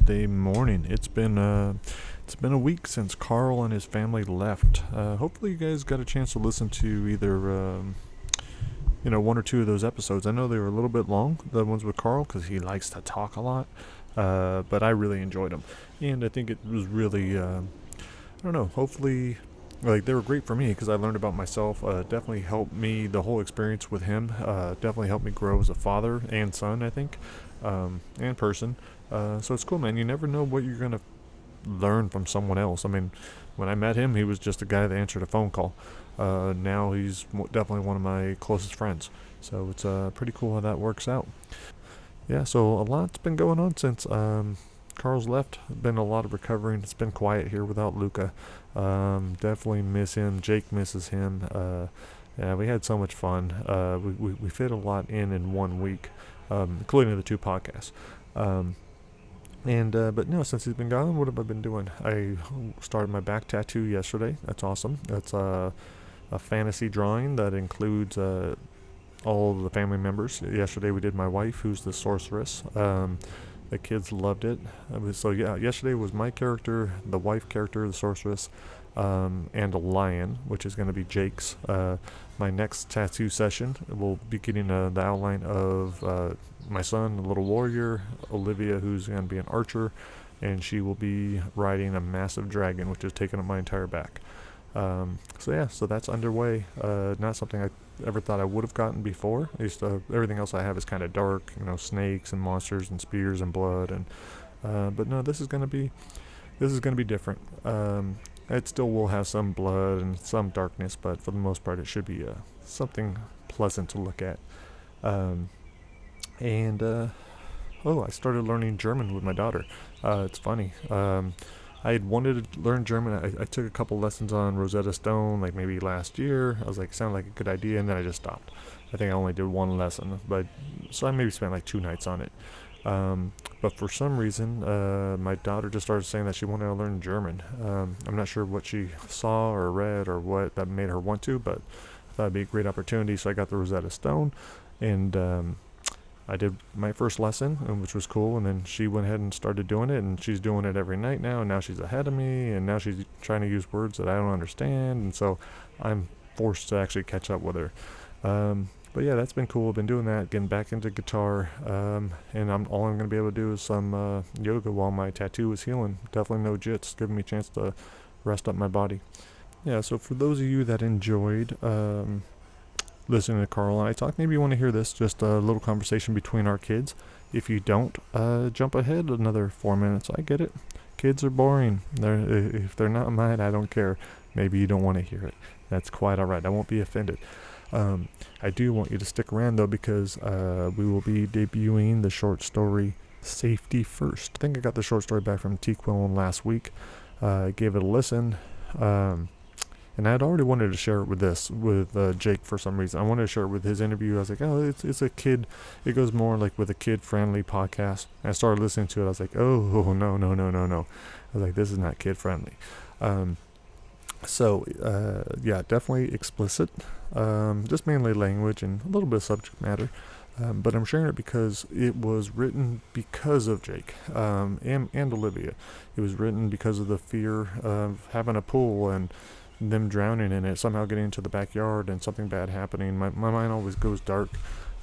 Wednesday morning. It's been a week since Carl and his family left. Hopefully, you guys got a chance to listen to either one or two of those episodes. I know they were a little bit long, the ones with Carl, because he likes to talk a lot. But I really enjoyed them, and I think it was really I don't know. Hopefully. Like, they were great for me because I learned about myself. Definitely helped me, the whole experience with him. Definitely helped me grow as a father and son, I think, and person. So it's cool, man. You never know what you're going to learn from someone else. I mean, when I met him, he was just a guy that answered a phone call. Now he's definitely one of my closest friends. So it's pretty cool how that works out. Yeah, so a lot's been going on since Carl's left. Been a lot of recovering. It's been quiet here without Luka. Definitely miss him. Jake misses him. Yeah, we had so much fun. We fit a lot in 1 week, including the two podcasts. But no, since he's been gone, what have I been doing? I started my back tattoo yesterday. That's awesome. That's a fantasy drawing that includes all of the family members. Yesterday we did my wife, who's the sorceress. The kids loved it. So yeah, yesterday was my character, the wife character, the sorceress, and a lion, which is going to be Jake's. My next tattoo session will be getting the outline of my son, the little warrior, Olivia, who's going to be an archer, and she will be riding a massive dragon, which is taking up my entire back. So that's underway. Not something I ever thought I would have gotten before. Everything else I have is kind of dark, snakes and monsters and spears and blood, but no, this is gonna be different. It still will have some blood and some darkness, but for the most part, it should be something pleasant to look at. I started learning German with my daughter. It's funny. I had wanted to learn German. I took a couple lessons on Rosetta Stone, like maybe last year. I was like, sounded like a good idea, and then I just stopped. I think I only did one lesson, so I maybe spent like 2 nights on it. But for some reason, my daughter just started saying that she wanted to learn German. I'm not sure what she saw or read or what that made her want to, but I thought it'd be a great opportunity, so I got the Rosetta Stone, and I did my first lesson, which was cool, and then she went ahead and started doing it, and she's doing it every night now, and now she's ahead of me, and now she's trying to use words that I don't understand, and so I'm forced to actually catch up with her. But yeah, that's been cool. I've been doing that, getting back into guitar, and all I'm going to be able to do is some yoga while my tattoo is healing. Definitely no jits, giving me a chance to rest up my body. Yeah, so for those of you that enjoyed listening to Carl and I talk, maybe you want to hear this, just a little conversation between our kids. If you don't, jump ahead another 4 minutes. I get it. Kids are boring. If they're not mine, I don't care. Maybe you don't want to hear it. That's quite all right. I won't be offended. I do want you to stick around, though, because we will be debuting the short story Safety First. I think I got the short story back from T. Quillen last week. I gave it a listen. And I had already wanted to share it with Jake for some reason. I wanted to share it with his interview. I was like, oh, it's a kid. It goes more like with a kid-friendly podcast. And I started listening to it. I was like, oh, no. I was like, this is not kid-friendly. Yeah, definitely explicit. Just mainly language and a little bit of subject matter. But I'm sharing it because it was written because of Jake and Olivia. It was written because of the fear of having a pool and them drowning in it, somehow getting into the backyard and something bad happening. My mind always goes dark.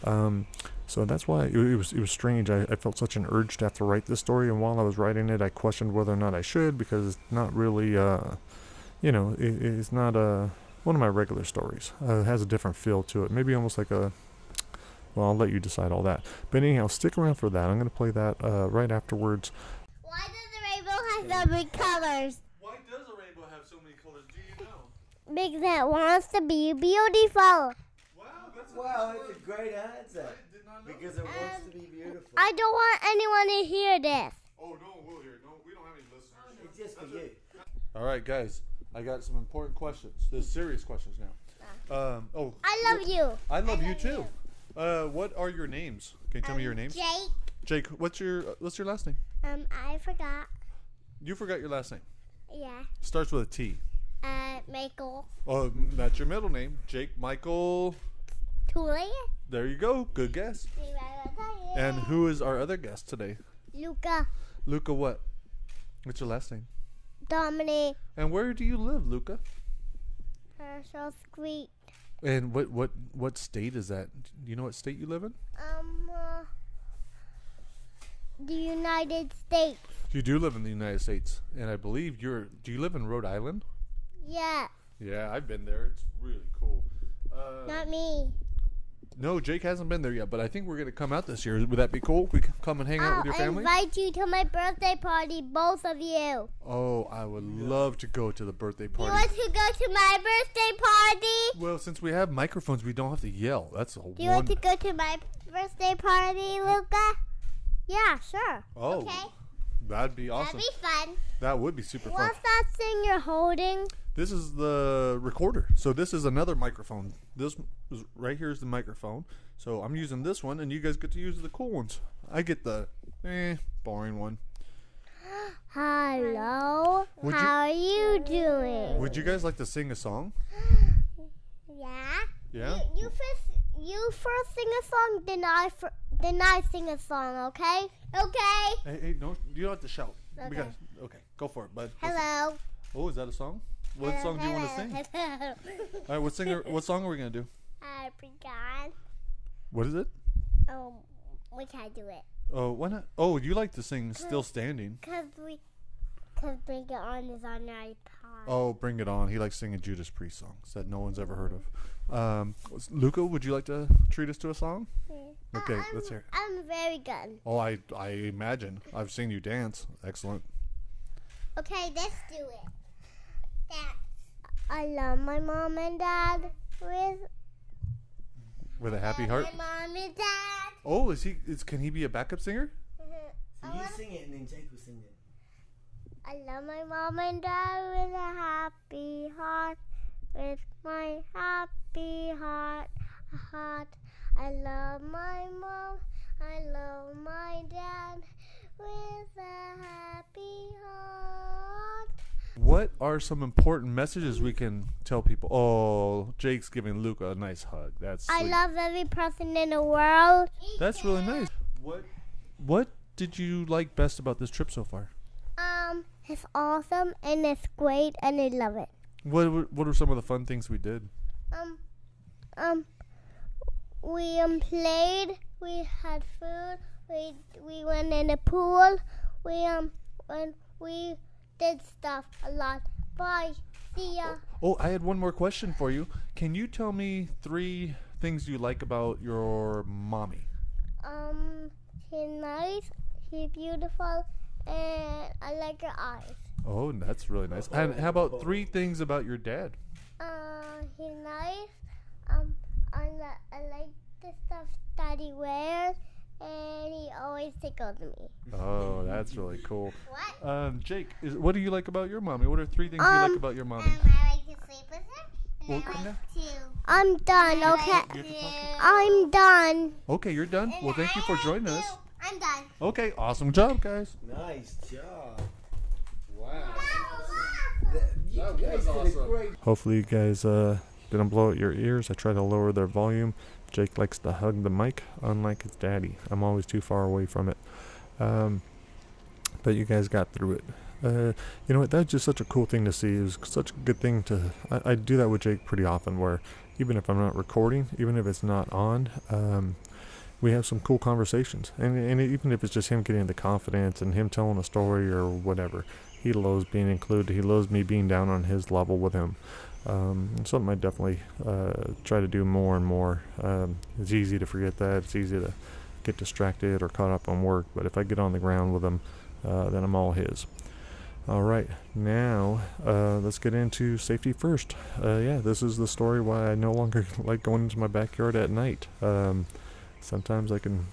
So that's why it was strange. I felt such an urge to have to write this story, and while I was writing it, I questioned whether or not I should, because it's not really, it's not one of my regular stories. It has a different feel to it. Maybe almost like well, I'll let you decide all that. But anyhow, stick around for that. I'm going to play that right afterwards. Why does the rainbow have so many colors? Why does a rainbow have so many colors? Do you know? Because it wants to be beautiful. Wow, that's a great answer. Because it wants to be beautiful. I don't want anyone to hear this. Oh, no, we'll hear it. No, we don't have any listeners. It's just for you. All right, guys. I got some important questions. There's serious questions now. I love you. I love you too. What are your names? Can you tell me your names? Jake. What's your last name? I forgot. You forgot your last name. Yeah. Starts with a T. Michael. Oh, that's your middle name. Jake Michael. Tully. There you go. Good guess. And who is our other guest today? Luka. Luka what? What's your last name? Dominic. And where do you live, Luka? Herschel Street. And what state is that? Do you know what state you live in? The United States. You do live in the United States, and I believe do you live in Rhode Island? Yeah. Yeah, I've been there. It's really cool. Not me. No, Jake hasn't been there yet, but I think we're going to come out this year. Would that be cool? We can come and hang out with your family? I'll invite you to my birthday party, both of you. Oh, I would love to go to the birthday You party. want to go to my birthday party? Well, since we have microphones, we don't have to yell. That's a Do you want to go to my birthday party, Luka? Yeah, sure. Oh, okay. That'd be awesome. That'd be fun. That would be super fun. What's that thing you're holding? This is the recorder. So this is another microphone. This is right here is the microphone. So I'm using this one, and you guys get to use the cool ones. I get the boring one. Hello. How are you doing? Would you guys like to sing a song? Yeah. Yeah. You first sing a song, then I sing a song. Okay. Okay. Hey, no, you don't have to shout. Okay. Okay, go for it, bud. Hello. Oh, is that a song? What song do you want to sing? Hello. All right, what song are we gonna do? I forgot. What is it? We can't do it. Oh, why not? Oh, you like to sing "Still Standing"? Cause Bring It On is on your iPod. Oh, Bring It On. He likes singing Judas Priest songs that no one's ever heard of. Luka, would you like to treat us to a song? Yeah. Okay, let's hear it. I'm very good. Oh, I imagine. I've seen you dance. Excellent. Okay, let's do it. Dance. I love my mom and dad With a happy heart. My mom and dad. Oh, can he be a backup singer? So you sing it and then Jake will sing it. I love my mom and dad with a happy heart. With my happy heart. I love my mom. I love my dad with a happy heart. What are some important messages we can tell people? Oh, Jake's giving Luka a nice hug. That's sweet. I love every person in the world. That's really nice. What did you like best about this trip so far? It's awesome and it's great and I love it. What were some of the fun things we did? We played. We had food. We went in the pool. We did stuff a lot. Bye. See ya. Oh, I had one more question for you. Can you tell me 3 things you like about your mommy? She's nice. She's beautiful, and I like her eyes. Oh, that's really nice. And how about 3 things about your dad? He's nice. I like the stuff that he wears, and he always tickles me. Oh, that's really cool. What? Jake, what do you like about your mommy? What are 3 things you like about your mommy? I like to sleep with her. Well, come down. I'm done, okay? You have to talk I'm done. Okay, you're done. Well, thank you for joining us. I'm done. Okay, awesome job, guys. Nice job. Wow. You That guys was did a awesome. great. Hopefully you guys didn't blow out your ears. I try to lower their volume. Jake likes to hug the mic, unlike his daddy. I'm always too far away from it. But you guys got through it. You know what? That's just such a cool thing to see. It was such a good thing to... I do that with Jake pretty often, where even if I'm not recording, even if it's not on, we have some cool conversations. And even if it's just him getting the confidence and him telling a story or whatever, he loves being included. He loves me being down on his level with him. Something I definitely try to do more and more. It's easy to forget that. It's easy to get distracted or caught up on work. But if I get on the ground with him, then I'm all his. All right, now let's get into safety first. Yeah, this is the story why I no longer like going into my backyard at night. Sometimes I can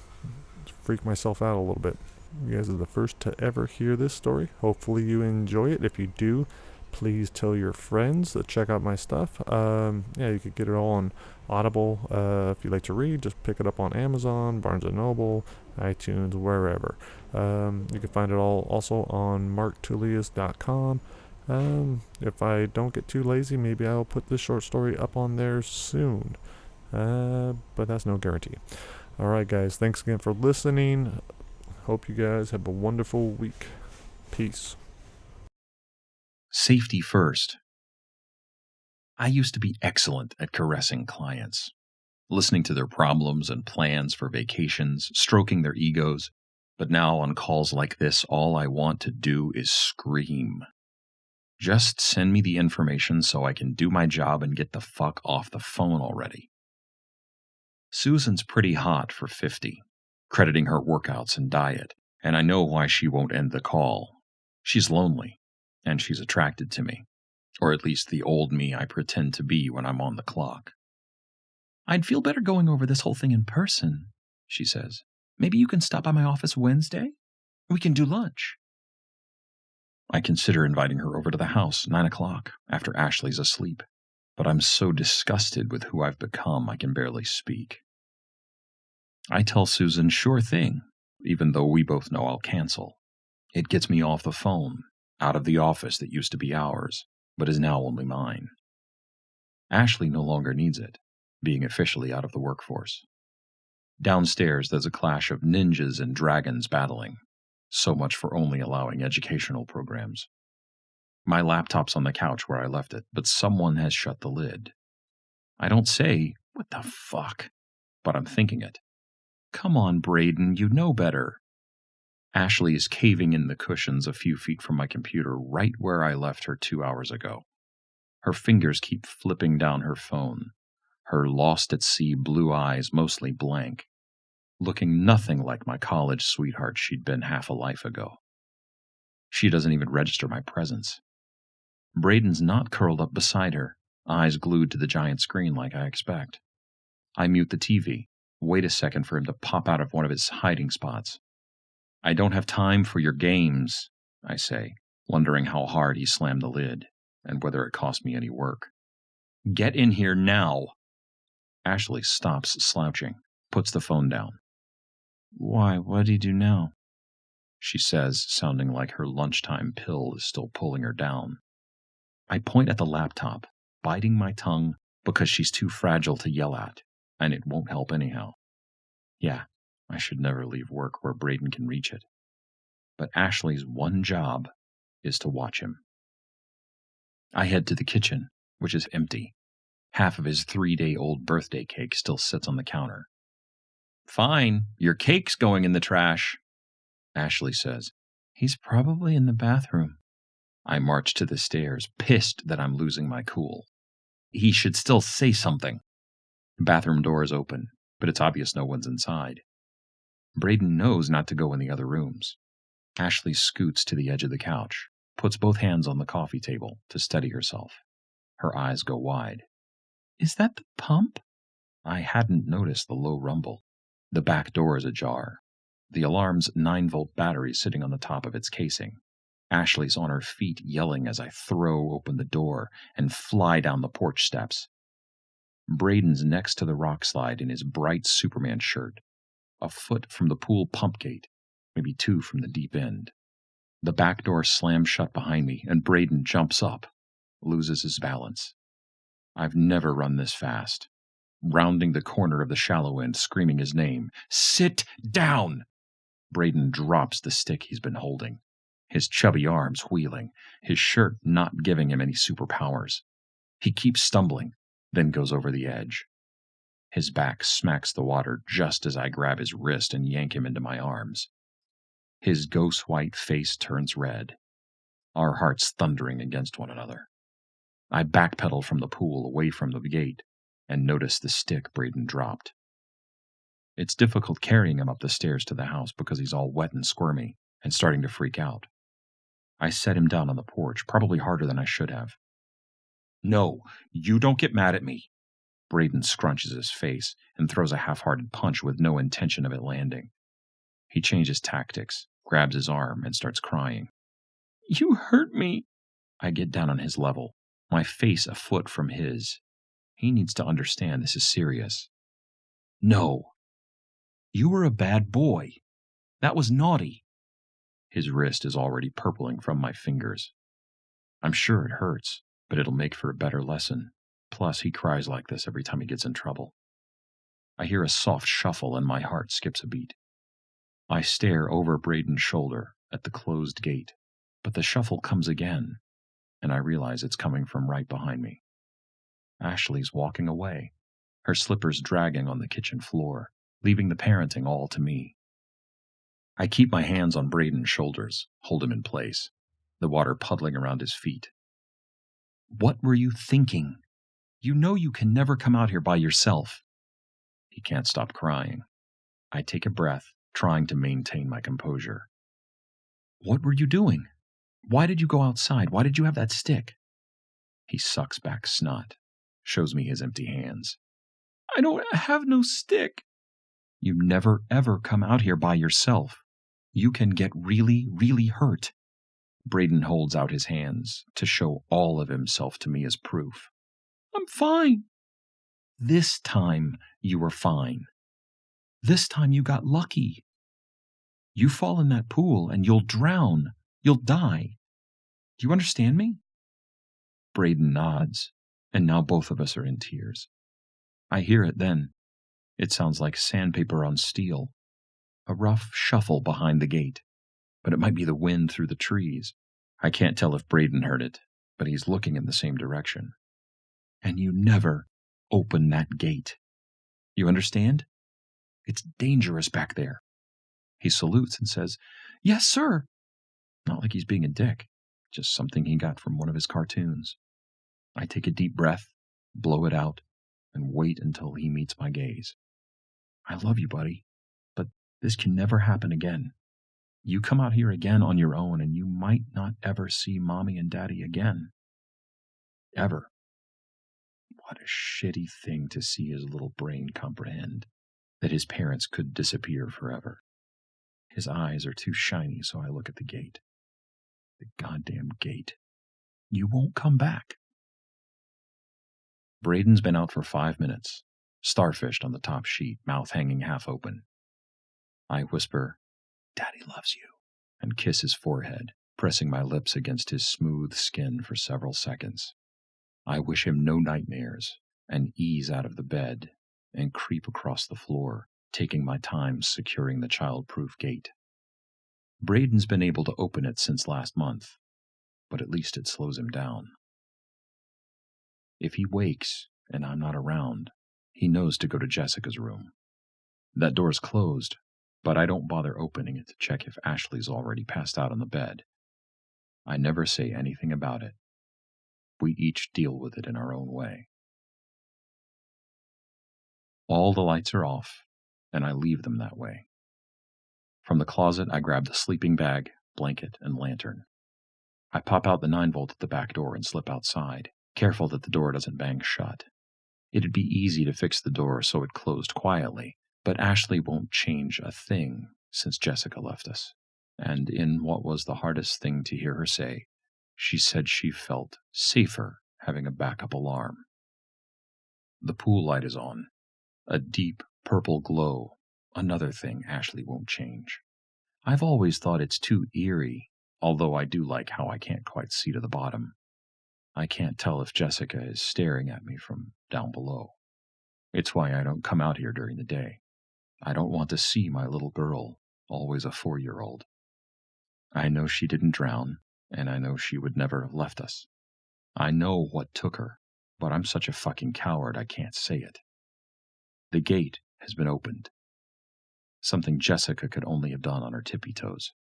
freak myself out a little bit. You guys are the first to ever hear this story. Hopefully you enjoy it. If you do, please tell your friends to check out my stuff. Yeah, you could get it all on Audible. If you like to read, just pick it up on Amazon, Barnes & Noble, iTunes, wherever. You can find it all also on marktullius.com. If I don't get too lazy, maybe I'll put this short story up on there soon. But that's no guarantee. Alright guys, thanks again for listening. Hope you guys have a wonderful week. Peace. Safety first. I used to be excellent at caressing clients, listening to their problems and plans for vacations, stroking their egos. But now on calls like this, all I want to do is scream. Just send me the information so I can do my job and get the fuck off the phone already. Susan's pretty hot for 50, crediting her workouts and diet, and I know why she won't end the call. She's lonely, and she's attracted to me, or at least the old me I pretend to be when I'm on the clock. I'd feel better going over this whole thing in person, she says. Maybe you can stop by my office Wednesday? We can do lunch. I consider inviting her over to the house 9 o'clock after Ashley's asleep, but I'm so disgusted with who I've become I can barely speak. I tell Susan, sure thing, even though we both know I'll cancel. It gets me off the phone, out of the office that used to be ours, but is now only mine. Ashley no longer needs it, being officially out of the workforce. Downstairs, there's a clash of ninjas and dragons battling. So much for only allowing educational programs. My laptop's on the couch where I left it, but someone has shut the lid. I don't say, what the fuck? But I'm thinking it. Come on, Braden, you know better. Ashley is caving in the cushions a few feet from my computer right where I left her 2 hours ago. Her fingers keep flipping down her phone, her lost-at-sea blue eyes mostly blank, looking nothing like my college sweetheart she'd been half a life ago. She doesn't even register my presence. Braden's not curled up beside her, eyes glued to the giant screen like I expect. I mute the TV, wait a second for him to pop out of one of his hiding spots. I don't have time for your games, I say, wondering how hard he slammed the lid, and whether it cost me any work. Get in here now. Ashley stops slouching, puts the phone down. Why, what'd he do now? She says, sounding like her lunchtime pill is still pulling her down. I point at the laptop, biting my tongue because she's too fragile to yell at, and it won't help anyhow. Yeah, I should never leave work where Braden can reach it. But Ashley's one job is to watch him. I head to the kitchen, which is empty. Half of his 3-day-old birthday cake still sits on the counter. Fine, your cake's going in the trash, Ashley says. He's probably in the bathroom. I march to the stairs, pissed that I'm losing my cool. He should still say something. The bathroom door is open, but it's obvious no one's inside. Braden knows not to go in the other rooms. Ashley scoots to the edge of the couch, puts both hands on the coffee table to steady herself. Her eyes go wide. Is that the pump? I hadn't noticed the low rumble. The back door is ajar. The alarm's 9-volt battery sitting on the top of its casing. Ashley's on her feet yelling as I throw open the door and fly down the porch steps. Braden's next to the rock slide in his bright Superman shirt, a foot from the pool pump gate, maybe 2 from the deep end. The back door slams shut behind me, and Braden jumps up, loses his balance. I've never run this fast. Rounding the corner of the shallow end, screaming his name. Sit down! Braden drops the stick he's been holding, his chubby arms wheeling, his shirt not giving him any superpowers. He keeps stumbling, then goes over the edge. His back smacks the water just as I grab his wrist and yank him into my arms. His ghost-white face turns red, our hearts thundering against one another. I backpedal from the pool away from the gate and notice the stick Braden dropped. It's difficult carrying him up the stairs to the house because he's all wet and squirmy and starting to freak out. I set him down on the porch, probably harder than I should have. No, you don't get mad at me. Braden scrunches his face and throws a half-hearted punch with no intention of it landing. He changes tactics, grabs his arm, and starts crying. You hurt me. I get down on his level, my face a foot from his. He needs to understand this is serious. No. You were a bad boy. That was naughty. His wrist is already purpling from my fingers. I'm sure it hurts, but it'll make for a better lesson. Plus, he cries like this every time he gets in trouble. I hear a soft shuffle and my heart skips a beat. I stare over Braden's shoulder at the closed gate, but the shuffle comes again, and I realize it's coming from right behind me. Ashley's walking away, her slippers dragging on the kitchen floor, leaving the parenting all to me. I keep my hands on Braden's shoulders, hold him in place, the water puddling around his feet. What were you thinking? You know you can never come out here by yourself. He can't stop crying. I take a breath, trying to maintain my composure. What were you doing? Why did you go outside? Why did you have that stick? He sucks back snot, shows me his empty hands. I don't have no stick. You never ever come out here by yourself. You can get really, really hurt. Braden holds out his hands to show all of himself to me as proof. I'm fine. This time you were fine. This time you got lucky. You fall in that pool and you'll drown. You'll die. Do you understand me? Braden nods, and now both of us are in tears. I hear it then. It sounds like sandpaper on steel. A rough shuffle behind the gate, but it might be the wind through the trees. I can't tell if Braden heard it, but he's looking in the same direction. And you never open that gate. You understand? It's dangerous back there. He salutes and says, Yes, sir. Not like he's being a dick, just something he got from one of his cartoons. I take a deep breath, blow it out, and wait until he meets my gaze. I love you, buddy, but this can never happen again. You come out here again on your own, and you might not ever see Mommy and Daddy again. Ever. What a shitty thing to see his little brain comprehend, that his parents could disappear forever. His eyes are too shiny, so I look at the gate. The goddamn gate. You won't come back. Braden's been out for 5 minutes, starfished on the top sheet, mouth hanging half open. I whisper, Daddy loves you, and kiss his forehead, pressing my lips against his smooth skin for several seconds. I wish him no nightmares, and ease out of the bed and creep across the floor, taking my time securing the child-proof gate. Braden's been able to open it since last month, but at least it slows him down. If he wakes and I'm not around, he knows to go to Jessica's room. That door's closed, but I don't bother opening it to check if Ashley's already passed out on the bed. I never say anything about it. We each deal with it in our own way. All the lights are off, and I leave them that way. From the closet, I grab the sleeping bag, blanket, and lantern. I pop out the 9-volt at the back door and slip outside, careful that the door doesn't bang shut. It'd be easy to fix the door so it closed quietly, but Ashley won't change a thing since Jessica left us. And in what was the hardest thing to hear her say, she said she felt safer having a backup alarm. The pool light is on, a deep purple glow, another thing Ashley won't change. I've always thought it's too eerie, although I do like how I can't quite see to the bottom. I can't tell if Jessica is staring at me from down below. It's why I don't come out here during the day. I don't want to see my little girl, always a 4-year-old. I know she didn't drown, and I know she would never have left us. I know what took her, but I'm such a fucking coward I can't say it. The gate has been opened. Something Jessica could only have done on her tippy toes,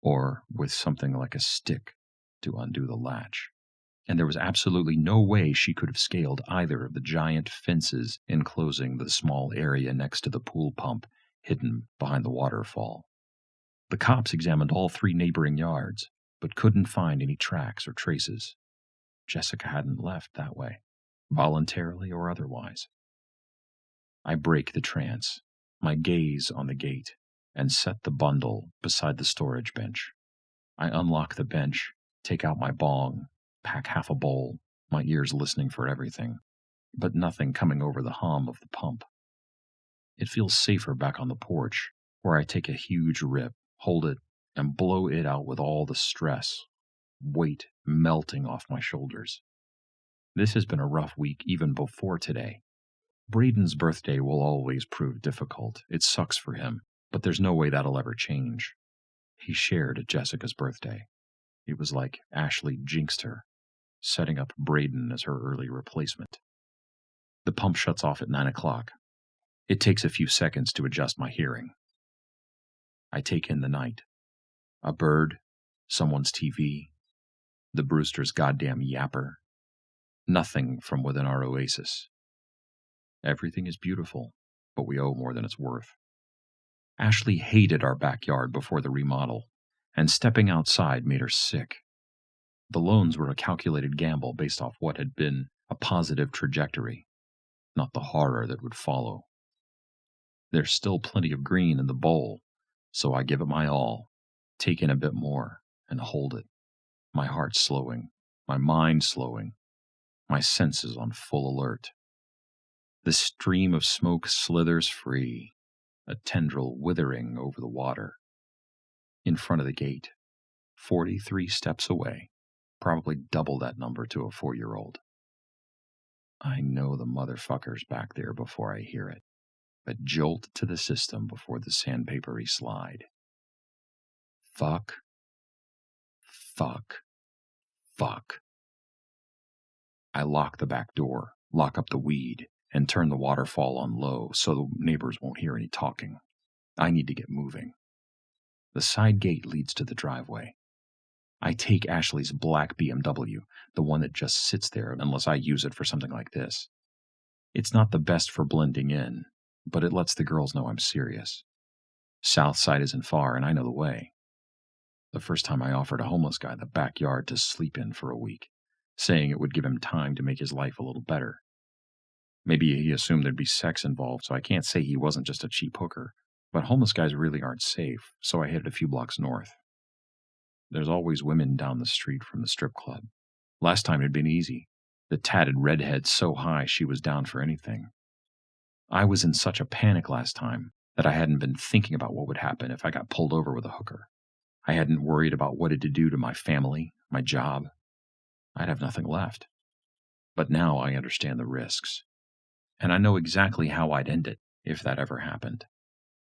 or with something like a stick to undo the latch. And there was absolutely no way she could have scaled either of the giant fences enclosing the small area next to the pool pump hidden behind the waterfall. The cops examined all 3 neighboring yards, but couldn't find any tracks or traces. Jessica hadn't left that way, voluntarily or otherwise. I break the trance, my gaze on the gate, and set the bundle beside the storage bench. I unlock the bench, take out my bong, pack half a bowl, my ears listening for everything, but nothing coming over the hum of the pump. It feels safer back on the porch, where I take a huge rip, hold it, and blow it out with all the stress, weight melting off my shoulders. This has been a rough week even before today. Braden's birthday will always prove difficult. It sucks for him, But there's no way that'll ever change. He shared at Jessica's birthday. It was like Ashley jinxed her, setting up Braden as her early replacement. The pump shuts off at 9 o'clock. It takes a few seconds to adjust my hearing. I take in the night. A bird, someone's TV, the Brewster's goddamn yapper. Nothing from within our oasis. Everything is beautiful, but we owe more than it's worth. Ashley hated our backyard before the remodel, and stepping outside made her sick. The loans were a calculated gamble based off what had been a positive trajectory, not the horror that would follow. There's still plenty of green in the bowl, so I give it my all, take in a bit more, and hold it. My heart slowing, my mind slowing, my senses on full alert. The stream of smoke slithers free, a tendril withering over the water. In front of the gate, 43 steps away, probably double that number to a 4-year-old. I know the motherfucker's back there before I hear it, a jolt to the system before the sandpapery slide. Fuck. Fuck. Fuck. I lock the back door, lock up the weed, and turn the waterfall on low so the neighbors won't hear any talking. I need to get moving. The side gate leads to the driveway. I take Ashley's black BMW, the one that just sits there unless I use it for something like this. It's not the best for blending in, but it lets the girls know I'm serious. South side isn't far, and I know the way. The first time I offered a homeless guy the backyard to sleep in for a week, saying it would give him time to make his life a little better. Maybe he assumed there'd be sex involved, so I can't say he wasn't just a cheap hooker. But homeless guys really aren't safe, so I headed a few blocks north. There's always women down the street from the strip club. Last time it had been easy. The tatted redhead so high she was down for anything. I was in such a panic last time that I hadn't been thinking about what would happen if I got pulled over with a hooker. I hadn't worried about what it'd do to my family, my job. I'd have nothing left. But now I understand the risks. And I know exactly how I'd end it if that ever happened.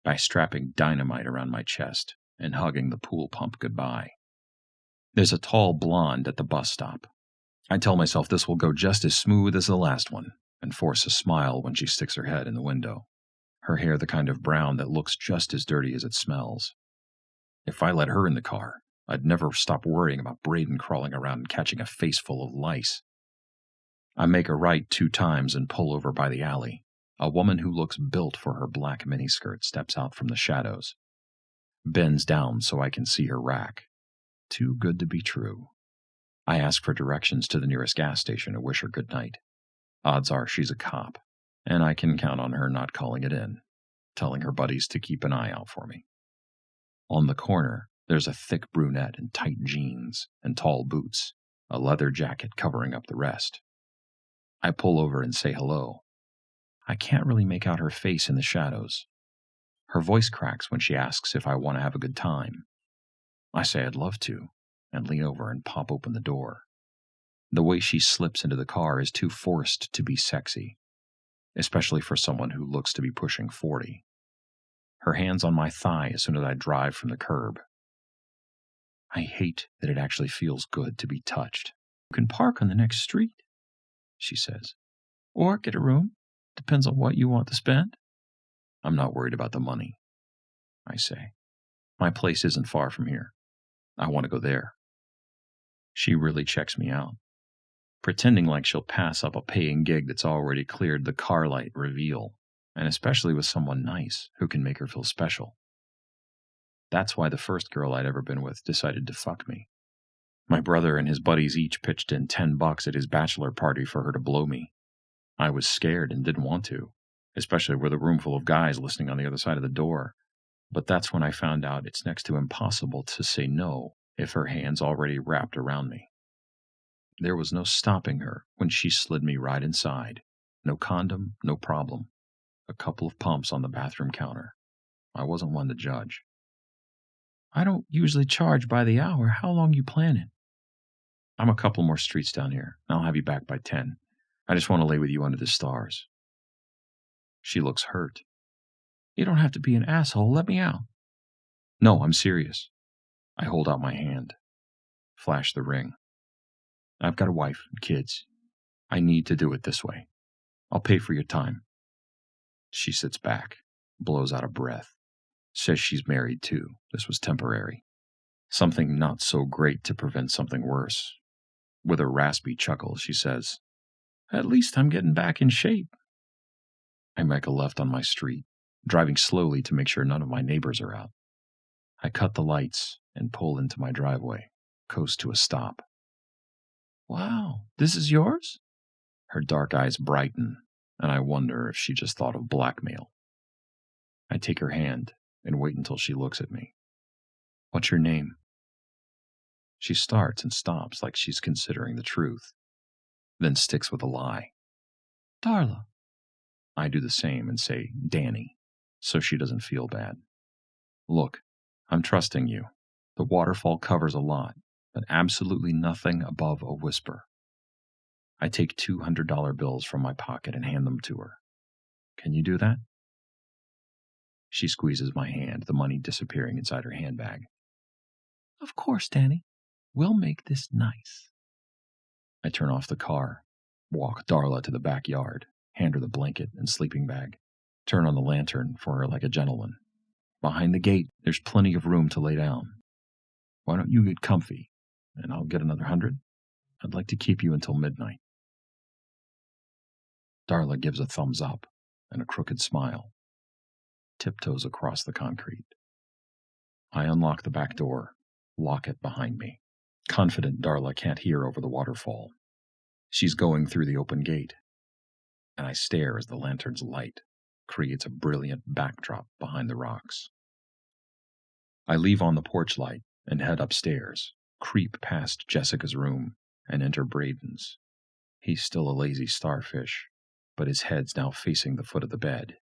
By strapping dynamite around my chest and hugging the pool pump goodbye. There's a tall blonde at the bus stop. I tell myself this will go just as smooth as the last one, and force a smile when she sticks her head in the window. Her hair the kind of brown that looks just as dirty as it smells. If I let her in the car, I'd never stop worrying about Braden crawling around and catching a face full of lice. I make a right 2 times and pull over by the alley. A woman who looks built for her black miniskirt steps out from the shadows. Bends down so I can see her rack. Too good to be true. I ask for directions to the nearest gas station and wish her good night. Odds are she's a cop, and I can count on her not calling it in, telling her buddies to keep an eye out for me. On the corner, there's a thick brunette in tight jeans and tall boots, a leather jacket covering up the rest. I pull over and say hello. I can't really make out her face in the shadows. Her voice cracks when she asks if I want to have a good time. I say I'd love to, and lean over and pop open the door. The way she slips into the car is too forced to be sexy, especially for someone who looks to be pushing 40. Her hand's on my thigh as soon as I drive from the curb. I hate that it actually feels good to be touched. You can park on the next street, she says, or get a room. Depends on what you want to spend. I'm not worried about the money, I say. My place isn't far from here. I want to go there. She really checks me out, pretending like she'll pass up a paying gig that's already cleared the car light reveal, and especially with someone nice who can make her feel special. That's why the first girl I'd ever been with decided to fuck me. My brother and his buddies each pitched in $10 at his bachelor party for her to blow me. I was scared and didn't want to, especially with a room full of guys listening on the other side of the door. But that's when I found out it's next to impossible to say no if her hand's already wrapped around me. There was no stopping her when she slid me right inside. No condom, no problem. A couple of pumps on the bathroom counter. I wasn't one to judge. I don't usually charge by the hour. How long you planning? I'm a couple more streets down here. I'll have you back by 10. I just want to lay with you under the stars. She looks hurt. You don't have to be an asshole. Let me out. No, I'm serious. I hold out my hand. Flash the ring. I've got a wife and kids. I need to do it this way. I'll pay for your time. She sits back, blows out a breath, says she's married too. This was temporary. Something not so great to prevent something worse. With a raspy chuckle, she says, At least I'm getting back in shape. I make a left on my street, driving slowly to make sure none of my neighbors are out. I cut the lights and pull into my driveway, coast to a stop. Wow, this is yours? Her dark eyes brighten, and I wonder if she just thought of blackmail. I take her hand and wait until she looks at me. What's your name? She starts and stops like she's considering the truth, then sticks with a lie. Darla. I do the same and say Danny, so she doesn't feel bad. Look, I'm trusting you. The waterfall covers a lot, but absolutely nothing above a whisper. I take $200 bills from my pocket and hand them to her. Can you do that? She squeezes my hand, the money disappearing inside her handbag. Of course, Danny. We'll make this nice. I turn off the car, walk Darla to the backyard, hand her the blanket and sleeping bag, turn on the lantern for her like a gentleman. Behind the gate, there's plenty of room to lay down. Why don't you get comfy, and I'll get another 100? I'd like to keep you until midnight. Darla gives a thumbs up and a crooked smile, tiptoes across the concrete. I unlock the back door, lock it behind me, confident Darla can't hear over the waterfall. She's going through the open gate, and I stare as the lantern's light creates a brilliant backdrop behind the rocks. I leave on the porch light and head upstairs, creep past Jessica's room, and enter Braden's. He's still a lazy starfish, but his head's now facing the foot of the bed.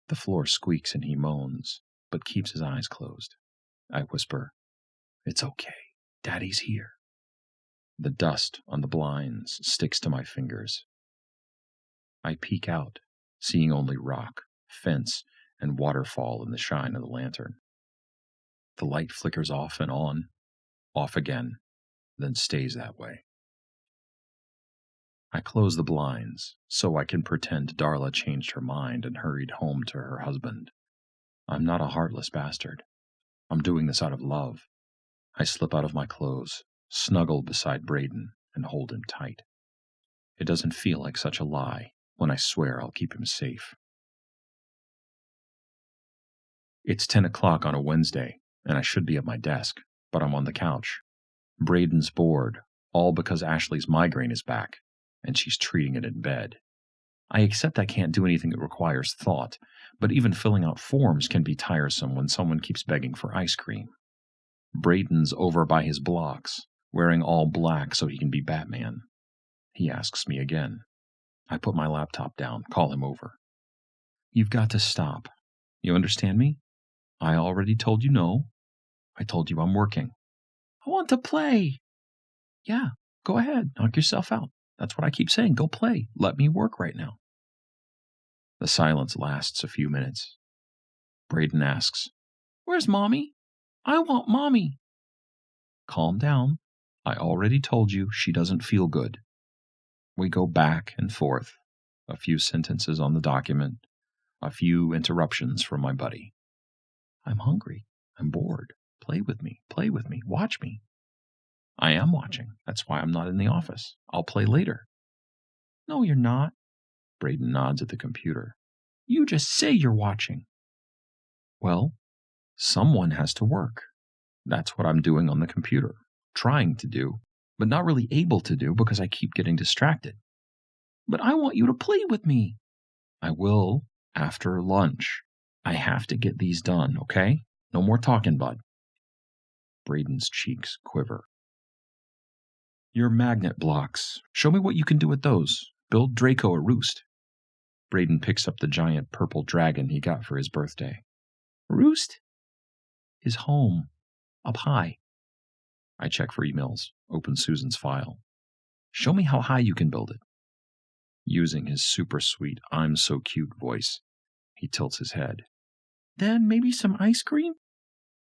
The floor squeaks and he moans, but keeps his eyes closed. I whisper, It's okay. Daddy's here. The dust on the blinds sticks to my fingers. I peek out, seeing only rock, fence, and waterfall in the shine of the lantern. The light flickers off and on, off again, then stays that way. I close the blinds so I can pretend Darla changed her mind and hurried home to her husband. I'm not a heartless bastard. I'm doing this out of love. I slip out of my clothes, snuggle beside Braden, and hold him tight. It doesn't feel like such a lie when I swear I'll keep him safe. It's 10 o'clock on a Wednesday, and I should be at my desk, but I'm on the couch. Braden's bored, all because Ashley's migraine is back, and she's treating it in bed. I accept I can't do anything that requires thought, but even filling out forms can be tiresome when someone keeps begging for ice cream. Braden's over by his blocks, wearing all black so he can be Batman. He asks me again. I put my laptop down, call him over. You've got to stop. You understand me? I already told you no. I told you I'm working. I want to play. Yeah, go ahead, knock yourself out. That's what I keep saying. Go play. Let me work right now. The silence lasts a few minutes. Braden asks, Where's Mommy? I want Mommy. Calm down. I already told you she doesn't feel good. We go back and forth, a few sentences on the document, a few interruptions from my buddy. I'm hungry. I'm bored. Play with me. Play with me. Watch me. I am watching. That's why I'm not in the office. I'll play later. No, you're not. Braden nods at the computer. You just say you're watching. Well, someone has to work. That's what I'm doing on the computer. Trying to do, but not really able to do because I keep getting distracted. But I want you to play with me. I will after lunch. I have to get these done, okay? No more talking, bud. Braden's cheeks quiver. Your magnet blocks. Show me what you can do with those. Build Draco a roost. Braden picks up the giant purple dragon he got for his birthday. Roost? His home. Up high. I check for emails, open Susan's file. Show me how high you can build it. Using his super sweet I'm so cute voice, he tilts his head. Then maybe some ice cream?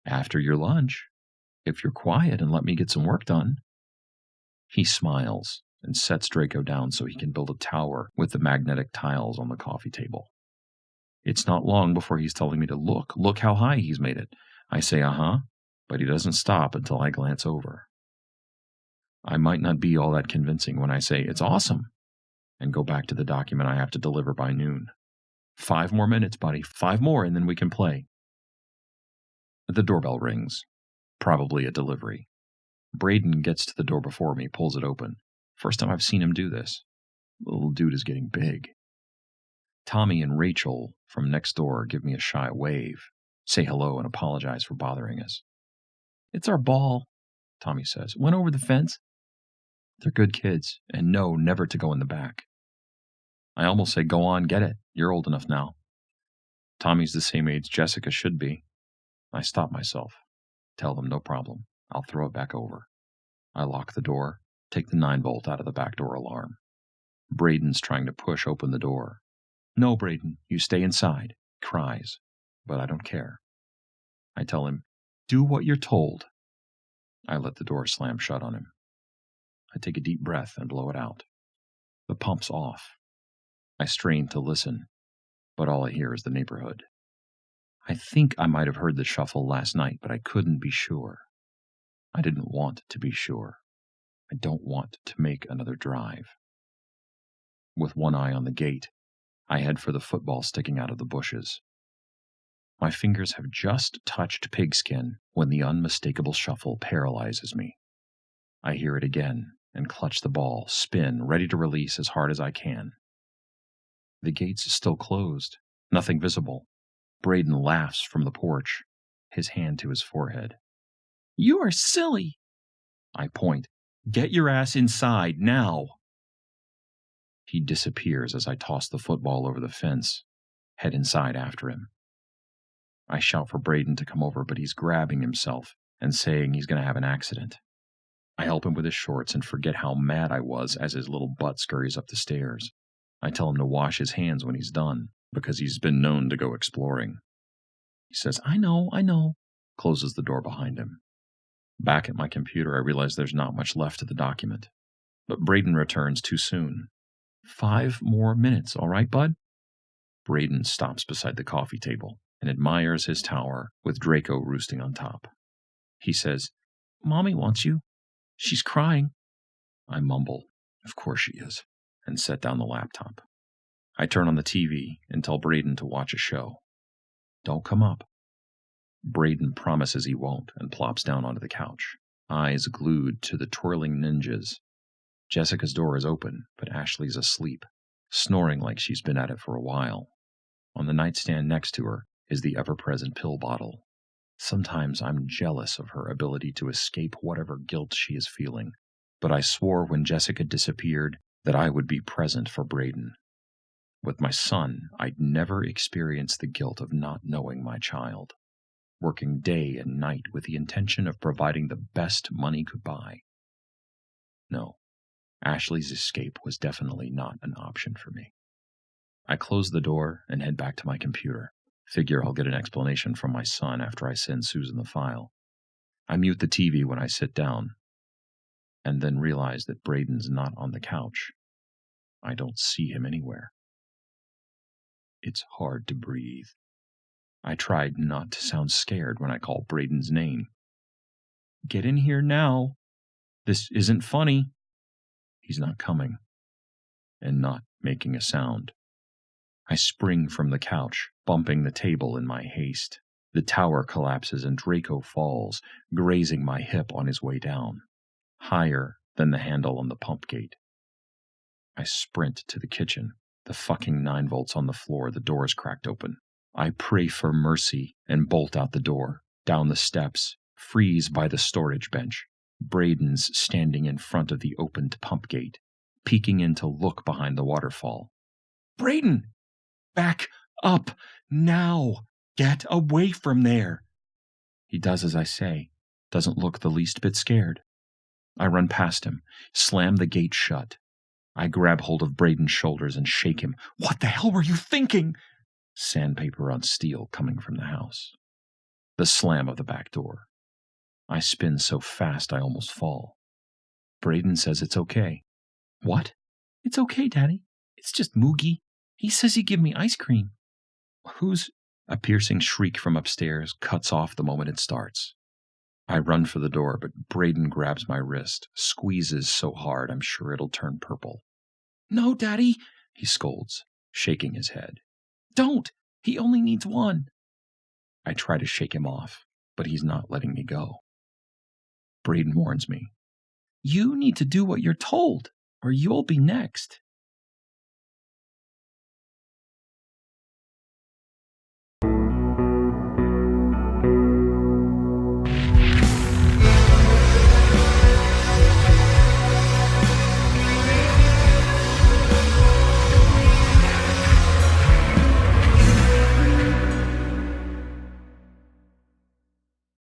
After your lunch, if you're quiet and let me get some work done. He smiles and sets Draco down so he can build a tower with the magnetic tiles on the coffee table. It's not long before he's telling me to look how high he's made it. I say, but he doesn't stop until I glance over. I might not be all that convincing when I say, it's awesome, and go back to the document I have to deliver by noon. 5 more minutes, buddy, 5 more, and then we can play. The doorbell rings. Probably a delivery. Braden gets to the door before me, pulls it open. First time I've seen him do this. The little dude is getting big. Tommy and Rachel from next door give me a shy wave, say hello, and apologize for bothering us. It's our ball, Tommy says. Went over the fence. They're good kids, and know never to go in the back. I almost say, go on, get it. You're old enough now. Tommy's the same age Jessica should be. I stop myself. Tell them no problem. I'll throw it back over. I lock the door, take the 9-volt out of the back door alarm. Braden's trying to push open the door. No, Braden, you stay inside, he cries, but I don't care. I tell him, do what you're told. I let the door slam shut on him. I take a deep breath and blow it out. The pump's off. I strain to listen, but all I hear is the neighborhood. I think I might have heard the shuffle last night, but I couldn't be sure. I didn't want to be sure. I don't want to make another drive. With one eye on the gate, I head for the football sticking out of the bushes. My fingers have just touched pigskin when the unmistakable shuffle paralyzes me. I hear it again and clutch the ball, spin, ready to release as hard as I can. The gate's still closed, nothing visible. Braden laughs from the porch, his hand to his forehead. You are silly. I point. Get your ass inside, now. He disappears as I toss the football over the fence, head inside after him. I shout for Braden to come over, but he's grabbing himself and saying he's going to have an accident. I help him with his shorts and forget how mad I was as his little butt scurries up the stairs. I tell him to wash his hands when he's done, because he's been known to go exploring. He says, I know, closes the door behind him. Back at my computer, I realize there's not much left of the document. But Braden returns too soon. 5 more minutes, all right, bud? Braden stops beside the coffee table and admires his tower with Draco roosting on top. He says, Mommy wants you. She's crying. I mumble, of course she is, and set down the laptop. I turn on the TV and tell Braden to watch a show. Don't come up. Braden promises he won't and plops down onto the couch, eyes glued to the twirling ninjas. Jessica's door is open, but Ashley's asleep, snoring like she's been at it for a while. On the nightstand next to her is the ever-present pill bottle. Sometimes I'm jealous of her ability to escape whatever guilt she is feeling, but I swore when Jessica disappeared that I would be present for Braden. With my son, I'd never experience the guilt of not knowing my child, working day and night with the intention of providing the best money could buy. No, Ashley's escape was definitely not an option for me. I close the door and head back to my computer. Figure I'll get an explanation from my son after I send Susan the file. I mute the TV when I sit down, and then realize that Braden's not on the couch. I don't see him anywhere. It's hard to breathe. I tried not to sound scared when I call Braden's name. Get in here now. This isn't funny. He's not coming, and not making a sound. I spring from the couch, bumping the table in my haste. The tower collapses and Draco falls, grazing my hip on his way down, higher than the handle on the pump gate. I sprint to the kitchen. The fucking 9 volts on the floor, the door's cracked open. I pray for mercy and bolt out the door, down the steps, freeze by the storage bench. Braden's standing in front of the opened pump gate, peeking in to look behind the waterfall. Braden! Back up! Now! Get away from there! He does as I say, doesn't look the least bit scared. I run past him, slam the gate shut. I grab hold of Braden's shoulders and shake him. What the hell were you thinking? Sandpaper on steel coming from the house. The slam of the back door. I spin so fast I almost fall. Braden says it's okay. What? It's okay, Daddy. It's just Moogie. He says he'd give me ice cream. Who's... A piercing shriek from upstairs cuts off the moment it starts. I run for the door, but Braden grabs my wrist, squeezes so hard I'm sure it'll turn purple. No, Daddy, he scolds, shaking his head. Don't! He only needs one. I try to shake him off, but he's not letting me go. Braden warns me. You need to do what you're told, or you'll be next.